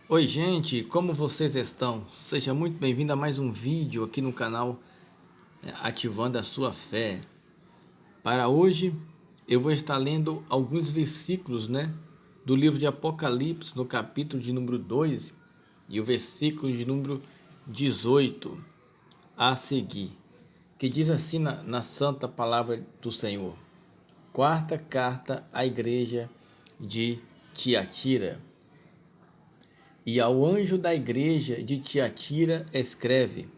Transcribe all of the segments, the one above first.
Oi gente, como vocês estão? Seja muito bem-vindo a mais um vídeo aqui no canal Ativando a Sua Fé. Para hoje eu vou estar lendo alguns versículos, do livro de Apocalipse, no capítulo de número 2 e o versículo de número 18 a seguir, que diz assim na santa palavra do Senhor. Quarta carta à igreja de Tiatira. E ao anjo da igreja de Tiatira escreve: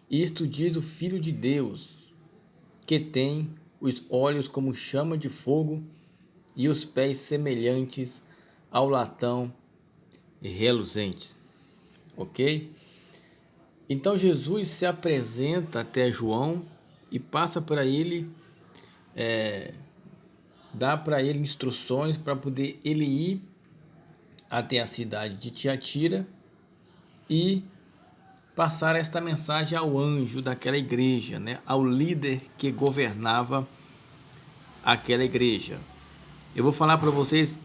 Isto diz o Filho de Deus, que tem os olhos como chama de fogo e os pés semelhantes ao latão reluzente. Ok? Então Jesus se apresenta até João e passa para ele, dá para ele instruções para poder ele ir até a cidade de Tiatira e passar esta mensagem ao anjo daquela igreja, ao líder que governava aquela igreja. Eu vou falar para vocês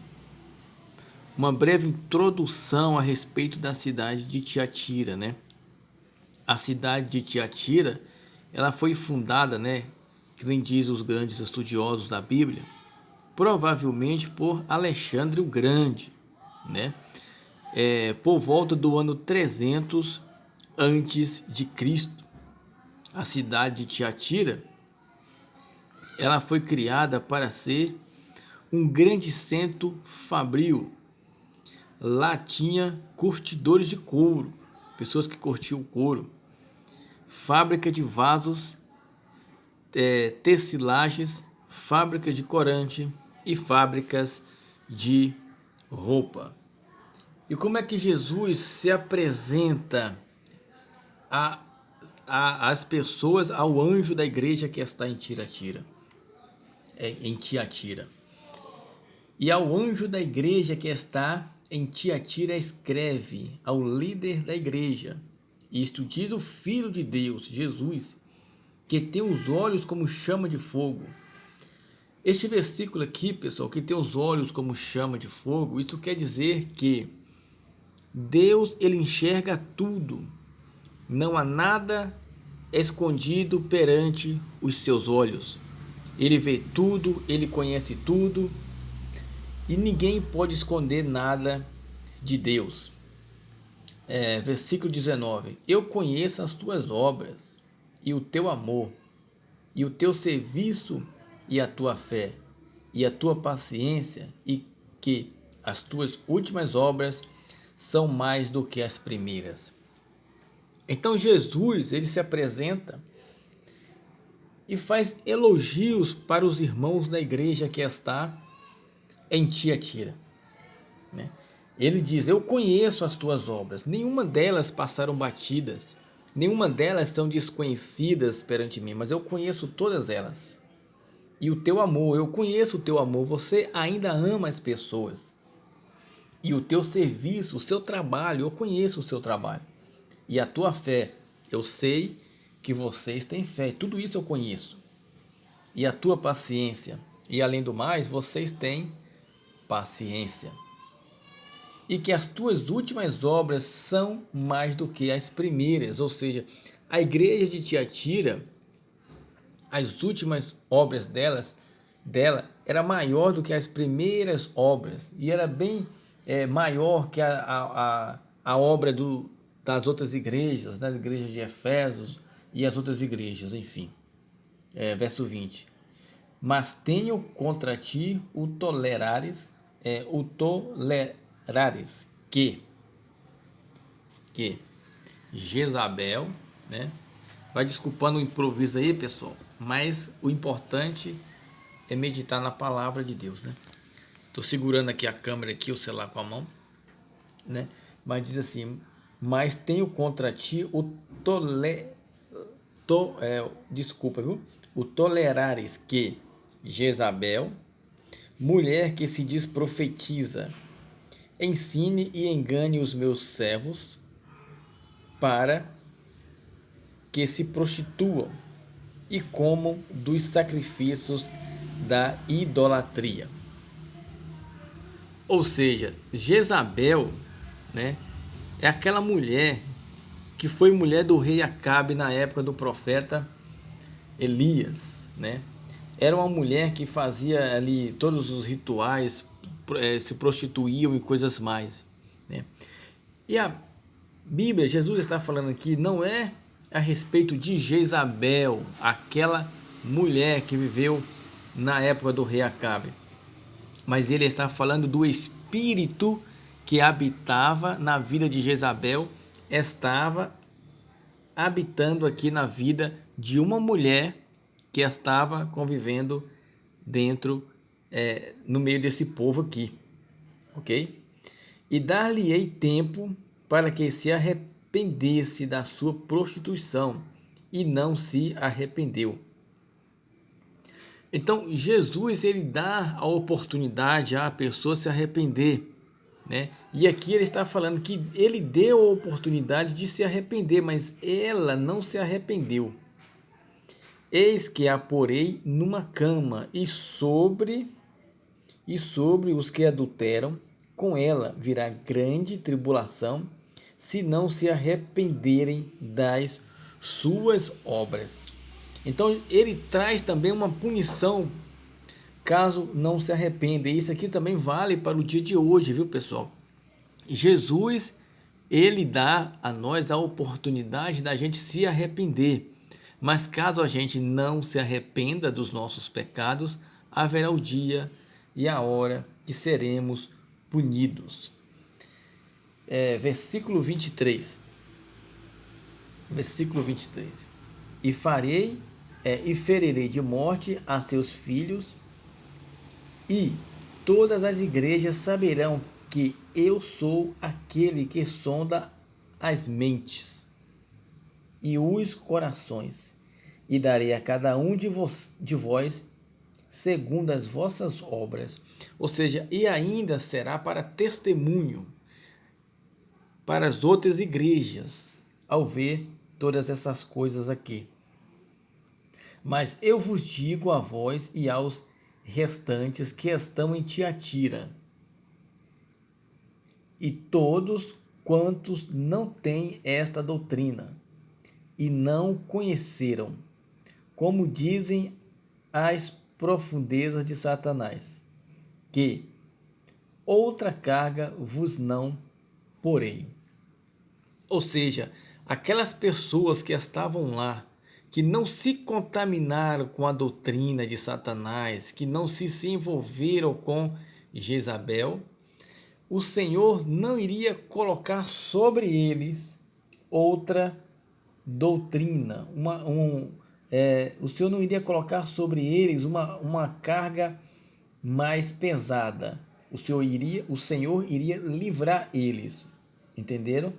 uma breve introdução a respeito da cidade de Tiatira, A cidade de Tiatira, ela foi fundada, que nem diz os grandes estudiosos da Bíblia, provavelmente por Alexandre o Grande, por volta do ano 300 antes de Cristo. A cidade de Tiatira, ela foi criada para ser um grande centro fabril. Lá tinha curtidores de couro, pessoas que curtiam couro, fábrica de vasos, tecilagens, fábrica de corante e fábricas de roupa. E como é que Jesus se apresenta às pessoas, ao anjo da igreja que está em Tiatira? E ao anjo da igreja que está em Tiatira escreve ao líder da igreja: Isto diz o Filho de Deus, Jesus, que tem os olhos como chama de fogo. Este versículo aqui, pessoal, que tem os olhos como chama de fogo, isso quer dizer que Deus, ele enxerga tudo. Não há nada escondido perante os seus olhos. Ele vê tudo, ele conhece tudo. E ninguém pode esconder nada de Deus. Versículo 19: Eu conheço as tuas obras, e o teu amor, e o teu serviço, e a tua fé, e a tua paciência, e que as tuas últimas obras são mais do que as primeiras. Então Jesus, ele se apresenta e faz elogios para os irmãos da igreja que está em Tiatira. Ele diz: eu conheço as tuas obras, nenhuma delas passaram batidas, nenhuma delas são desconhecidas perante mim, mas eu conheço todas elas. E o teu amor, eu conheço o teu amor, você ainda ama as pessoas. E o teu serviço, o seu trabalho, eu conheço o seu trabalho. E a tua fé, eu sei que vocês têm fé, tudo isso eu conheço. E a tua paciência, e além do mais, vocês têm paciência. E que as tuas últimas obras são mais do que as primeiras. Ou seja, a igreja de Tiatira, as últimas obras dela era maior do que as primeiras obras. E era bem maior que a obra das outras igrejas, das igrejas de Efésios e as outras igrejas, enfim. Verso 20. Mas tenho contra ti o tolerares que Jezabel, vai desculpando o improviso aí, pessoal, mas o importante é meditar na palavra de Deus, Tô segurando aqui a câmera aqui, o celular com a mão, Mas diz assim: mas tenho contra ti o tolerares que Jezabel, mulher que se diz profetiza, ensine e engane os meus servos para que se prostituam e comam dos sacrifícios da idolatria. Ou seja, Jezabel, né? É aquela mulher que foi mulher do rei Acabe na época do profeta Elias, né? Era uma mulher que fazia ali todos os rituais, se prostituíam e coisas mais, né? E a Bíblia, Jesus está falando aqui, não é a respeito de Jezabel, aquela mulher que viveu na época do rei Acabe, mas ele está falando do espírito que habitava na vida de Jezabel, estava habitando aqui na vida de uma mulher que estava convivendo dentro, no meio desse povo aqui, ok? E dar-lhe-ei tempo para que se arrependesse da sua prostituição, e não se arrependeu. Então, Jesus, ele dá a oportunidade à pessoa se arrepender, né? E aqui ele está falando que ele deu a oportunidade de se arrepender, mas ela não se arrependeu. Eis que a porei numa cama, e sobre os que adulteram com ela virá grande tribulação, se não se arrependerem das suas obras. Então ele traz também uma punição caso não se arrependa. Isso aqui também vale para o dia de hoje, viu, pessoal? Jesus, ele dá a nós a oportunidade da gente se arrepender. Mas caso a gente não se arrependa dos nossos pecados, haverá o dia e a hora que seremos punidos. Versículo 23. Versículo 23. E ferirei de morte a seus filhos, e todas as igrejas saberão que eu sou aquele que sonda as mentes e os corações, e darei a cada um de vós segundo as vossas obras. Ou seja, e ainda será para testemunho para as outras igrejas, ao ver todas essas coisas aqui. Mas eu vos digo a vós e aos restantes que estão em Tiatira, e todos quantos não têm esta doutrina, e não conheceram, como dizem as profundezas de Satanás, que outra carga vos não porei. Ou seja, aquelas pessoas que estavam lá, que não se contaminaram com a doutrina de Satanás, que não se envolveram com Jezabel, o Senhor não iria colocar sobre eles outra doutrina, o Senhor não iria colocar sobre eles uma carga mais pesada. O Senhor iria livrar eles. Entenderam?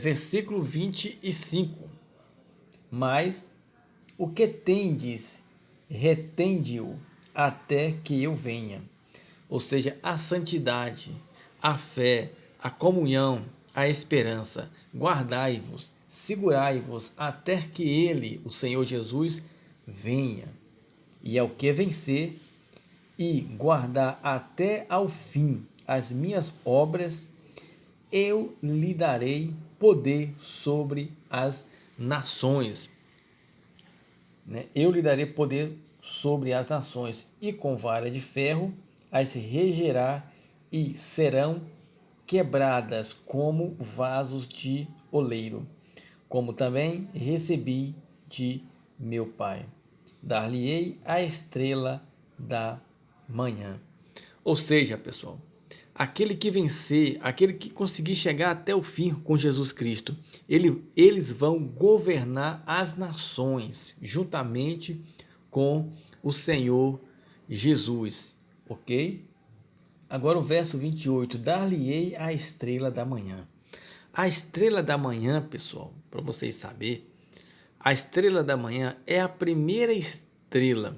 Versículo 25. Mas o que tendes, retende-o até que eu venha. Ou seja, a santidade, a fé, a comunhão, a esperança, guardai-vos, segurai-vos até que ele, o Senhor Jesus, venha. E ao que vencer e guardar até ao fim as minhas obras, eu lhe darei poder sobre as nações. Eu lhe darei poder sobre as nações, e com vara de ferro as regerá, e serão quebradas como vasos de oleiro, como também recebi de meu Pai. Dar-lhe-ei a estrela da manhã. Ou seja, pessoal, aquele que vencer, aquele que conseguir chegar até o fim com Jesus Cristo, eles vão governar as nações juntamente com o Senhor Jesus, ok? Agora o verso 28, dar-lhe-ei a estrela da manhã. A estrela da manhã, pessoal, para vocês saberem, a estrela da manhã é a primeira estrela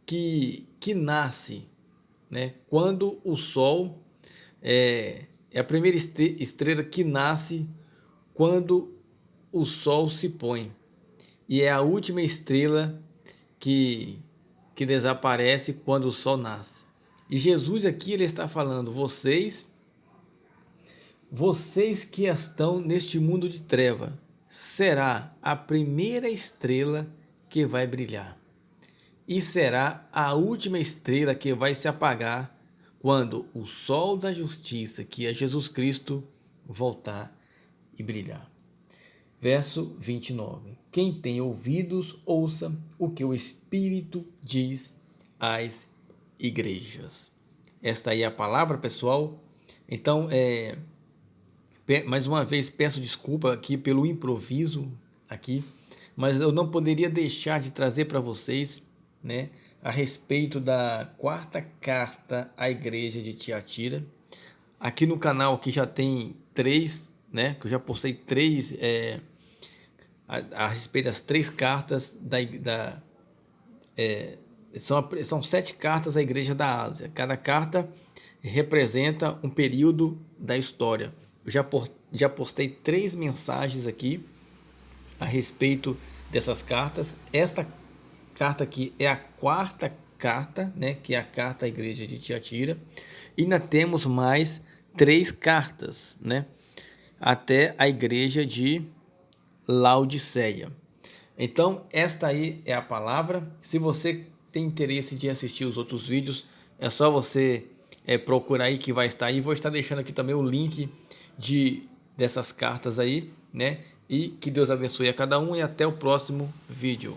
que nasce, né, quando o sol é a primeira estrela que nasce quando o sol se põe, e é a última estrela que desaparece quando o sol nasce. E Jesus aqui ele está falando, vocês vocês que estão neste mundo de treva, será a primeira estrela que vai brilhar, e será a última estrela que vai se apagar quando o sol da justiça, que é Jesus Cristo, voltar e brilhar. Verso 29. Quem tem ouvidos, ouça o que o Espírito diz às igrejas. Esta aí é a palavra, pessoal. Então, mais uma vez peço desculpa aqui pelo improviso aqui, mas eu não poderia deixar de trazer para vocês, né, a respeito da quarta carta à igreja de Tiatira. Aqui no canal que já tem 3, né, que eu já postei 3 a respeito das 3 cartas são 7 cartas à igreja da Ásia. Cada carta representa um período da história. Eu já postei 3 mensagens aqui a respeito dessas cartas. Esta carta aqui é a quarta carta, né, que é a carta à igreja de Tiatira. E ainda temos mais 3 cartas, né, até a igreja de Laodiceia. Então, esta aí é a palavra. Se você tem interesse de assistir os outros vídeos, é só você procurar aí que vai estar aí. Vou estar deixando aqui também o link dessas cartas aí, né? E que Deus abençoe a cada um e até o próximo vídeo.